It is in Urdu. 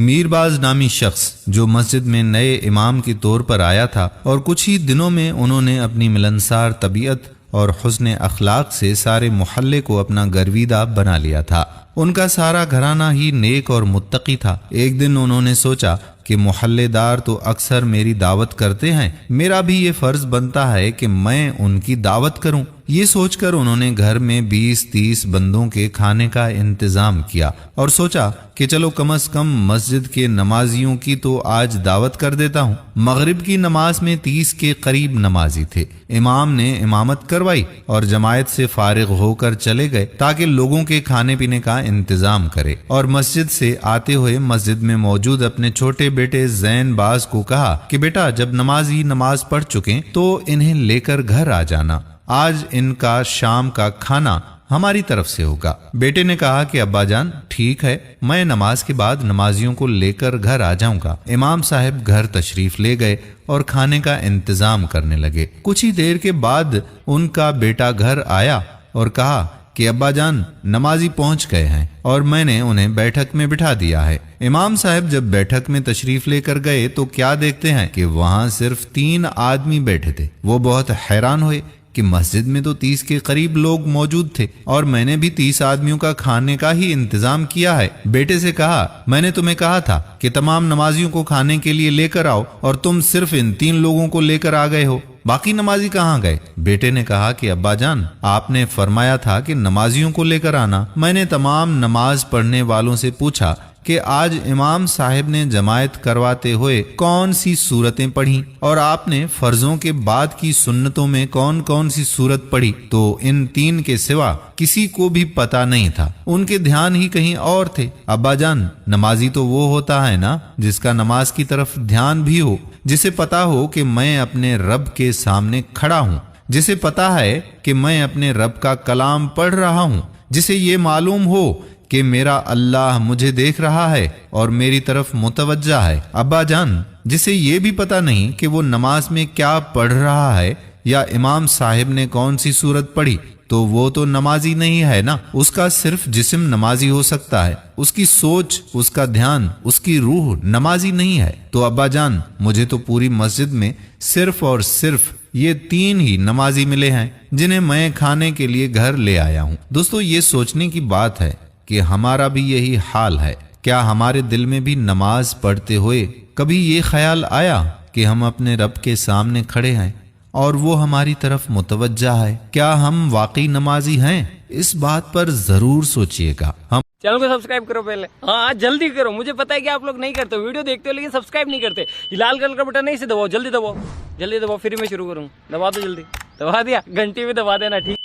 میرباز نامی شخص جو مسجد میں نئے امام کے طور پر آیا تھا اور کچھ ہی دنوں میں انہوں نے اپنی ملنسار طبیعت اور حسن اخلاق سے سارے محلے کو اپنا گرویدہ بنا لیا تھا۔ ان کا سارا گھرانہ ہی نیک اور متقی تھا۔ ایک دن انہوں نے سوچا کہ محلے دار تو اکثر میری دعوت کرتے ہیں، میرا بھی یہ فرض بنتا ہے کہ میں ان کی دعوت کروں۔ یہ سوچ کر انہوں نے گھر میں 20-30 بندوں کے کھانے کا انتظام کیا اور سوچا کہ چلو کم از کم مسجد کے نمازیوں کی تو آج دعوت کر دیتا ہوں۔ مغرب کی نماز میں 30 کے قریب نمازی تھے۔ امام نے امامت کروائی اور جماعت سے فارغ ہو کر چلے گئے تاکہ لوگوں کے کھانے پینے کا انتظام کرے، اور مسجد سے آتے ہوئے مسجد میں موجود اپنے چھوٹے بیٹے زین باز کو کہا کہ بیٹا جب نمازی نماز پڑھ چکیں تو انہیں لے کر گھر آ جانا، آج ان کا شام کا کھانا ہماری طرف سے ہوگا۔ بیٹے نے کہا کہ ابا جان ٹھیک ہے، میں نماز کے بعد نمازیوں کو لے کر گھر آ جاؤں گا۔ امام صاحب گھر تشریف لے گئے اور کھانے کا انتظام کرنے لگے۔ کچھ ہی دیر کے بعد ان کا بیٹا گھر آیا اور کہا کہ ابا جان نمازی پہنچ گئے ہیں اور میں نے انہیں بیٹھک میں بٹھا دیا ہے۔ امام صاحب جب بیٹھک میں تشریف لے کر گئے تو کیا دیکھتے ہیں کہ وہاں صرف 3 آدمی بیٹھے تھے۔ وہ بہت حیران ہوئے کہ مسجد میں تو 30 کے قریب لوگ موجود تھے اور میں نے بھی 30 آدمیوں کا کھانے کا ہی انتظام کیا ہے۔ بیٹے سے کہا میں نے تمہیں کہا تھا کہ تمام نمازیوں کو کھانے کے لیے لے کر آؤ اور تم صرف ان 3 لوگوں کو لے کر آ گئے ہو، باقی نمازی کہاں گئے؟ بیٹے نے کہا کہ ابا جان آپ نے فرمایا تھا کہ نمازیوں کو لے کر آنا۔ میں نے تمام نماز پڑھنے والوں سے پوچھا کہ آج امام صاحب نے جماعت کرواتے ہوئے کون سی صورتیں پڑھی اور آپ نے فرضوں کے بعد کی سنتوں میں کون کون سی صورت پڑھی، تو ان 3 کے سوا کسی کو بھی پتا نہیں تھا، ان کے دھیان ہی کہیں اور تھے۔ ابا جان نمازی تو وہ ہوتا ہے نا جس کا نماز کی طرف دھیان بھی ہو، جسے پتا ہو کہ میں اپنے رب کے سامنے کھڑا ہوں، جسے پتا ہے کہ میں اپنے رب کا کلام پڑھ رہا ہوں، جسے یہ معلوم ہو کہ میرا اللہ مجھے دیکھ رہا ہے اور میری طرف متوجہ ہے۔ ابا جان جسے یہ بھی پتا نہیں کہ وہ نماز میں کیا پڑھ رہا ہے یا امام صاحب نے کون سی صورت پڑھی، تو وہ تو نمازی نہیں ہے نا، اس کا صرف جسم نمازی ہو سکتا ہے، اس کی سوچ، اس کا دھیان، اس کی روح نمازی نہیں ہے۔ تو ابا جان مجھے تو پوری مسجد میں صرف اور صرف یہ 3 ہی نمازی ملے ہیں جنہیں میں کھانے کے لیے گھر لے آیا ہوں۔ دوستو یہ سوچنے کی بات ہے کہ ہمارا بھی یہی حال ہے۔ کیا ہمارے دل میں بھی نماز پڑھتے ہوئے کبھی یہ خیال آیا کہ ہم اپنے رب کے سامنے کھڑے ہیں اور وہ ہماری طرف متوجہ ہے؟ کیا ہم واقعی نمازی ہیں؟ اس بات پر ضرور سوچئے گا۔ ہم چینل کو سبسکرائب کرو پہلے، ہاں جلدی کرو، مجھے پتا ہے کہ آپ لوگ نہیں کرتے، ویڈیو دیکھتے ہو لیکن سبسکرائب نہیں کرتے۔ یہ لال کلر کا بٹن ہے، اسے دباؤ، جلدی دباؤ، جلدی دباؤ، پھر میں شروع کروں، دبا دو، جلدی دبا دیا، گھنٹی بھی دبا دینا، ٹھیک۔